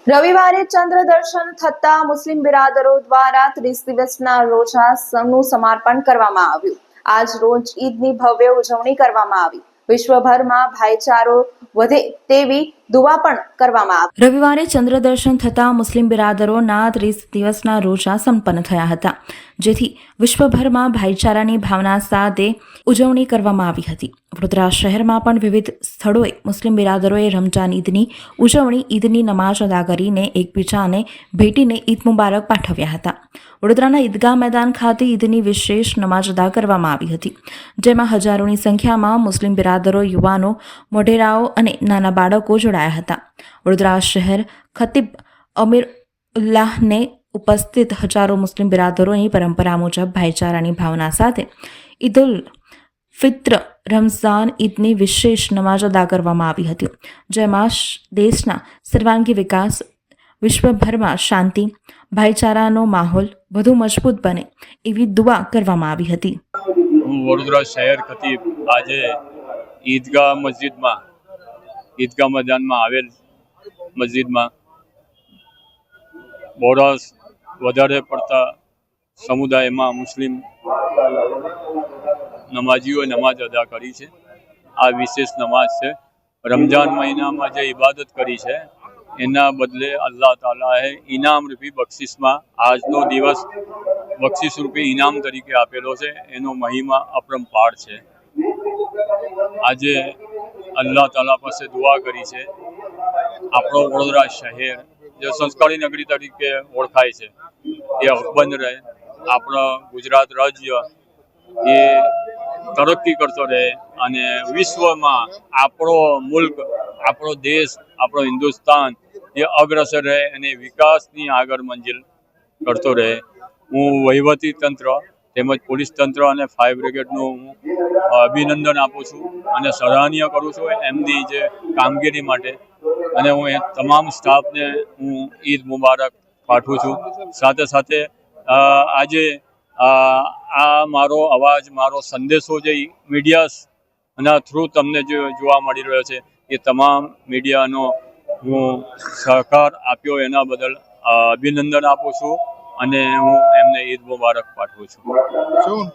રવિવારે ચંદ્ર દર્શન થતા મુસ્લિમ બિરાદરો દ્વારા 30 દિવસના રોજાનું સમાપન કરવામાં આવ્યું। આજ રોજ ઈદની ભવ્ય ઉજવણી કરવામાં આવી। વિશ્વભરમાં ભાઈચારો વધે તેવી દુઆ પણ કરવામાં આવી। રવિવારે ચંદ્ર દર્શન થતા મુસ્લિમ બિરાદરોના 30 દિવસના રોજા સંપન્ન થયા હતા, જેથી વિશ્વભરમાં ભાઈચારાની ભાવના સાથે ઉજવણી કરવામાં આવી હતી। વડોદરા શહેરમાં પણ વિવિધ સ્થળોએ મુસ્લિમ બિરાદરોએ રમઝાન ઈદની ઉજવણી, ઈદની નમાઝ અદા કરીને એકબીજાને ભેટીને ઈદ મુબારક પાઠવ્યા હતા। વડોદરાના ઈદગાહ મેદાન ખાતે ઈદની વિશેષ નમાઝ અદા કરવામાં આવી હતી, જેમાં હજારોની સંખ્યામાં મુસ્લિમ બિરાદરો, યુવાનો, મોઢેરાઓ અને નાના બાળકો જોડાયા હતા। વડોદરા શહેર ખતીબ અમીરુલ્લાહને ઉપસ્થિત હજારો મુસ્લિમ બિરાદરોની પરંપરા મુજબ ભાઈચારાની ભાવના સાથે ઈદુલ ફિત્ર રમઝાન ઈદની વિશેષ નમાઝ અદા કરવામાં આવી હતી, જેમાં દેશના સર્વાંગી વિકાસ, વિશ્વભરમાં શાંતિ, ભાઈચારાનો માહોલ વધુ મજબૂત બને એવી દુઆ કરવામાં આવી હતી। વડોદરા શહેર ખતીબ આજે ઈદગાહ મેદાનમાં આવેલ મસ્જિદમાં બહોળા વધારે પડતા સમુદાયમાં મુસ્લિમ નમાજીઓએ નમાજ અદા કરી છે। આ વિશેષ નમાજ છે। રમજાન મહિનામાં જે ઇબાદત કરી છે એના બદલે અલ્લાહ તાલાએ ઇનામ રૂપી બક્ષિસમાં આજનો દિવસ બક્ષિસ રૂપી ઇનામ તરીકે આપેલો છે। એનો મહિમા અપરંપાર છે। આજે અલ્લાહ તાલા પાસે દુઆ કરી છે, આપણો વડોદરા શહેર જે સંસ્કારી નગરી તરીકે ઓળખાય છે એ અકબંધ રહે, આપણો ગુજરાત રાજ્ય એ તરક્કી કરતો રહે અને વિશ્વમાં આપણો મુલ્ક, આપણો દેશ, આપણો હિન્દુસ્તાન એ અગ્રસર રહે અને વિકાસની આગળ મંજિલ કરતો રહે। હું વહીવટી તંત્ર તેમજ પોલીસ તંત્ર અને ફાયર બ્રિગેડનું હું અભિનંદન આપું છું અને સરાહનીય કરું છું એમની જે કામગીરી માટે, અને હું એ તમામ સ્ટાફને હું ઈદ મુબારક પાઠવું છું। સાથે સાથે આજે આ મારો અવાજ, મારો સંદેશો જે મીડિયાના થ્રુ તમને જે જોવા મળી રહ્યો છે એ તમામ મીડિયાનો હું સહકાર આપ્યો એના બદલ અભિનંદન આપું છું અને હું એમને ઈદ મુબારક પાઠવું છું।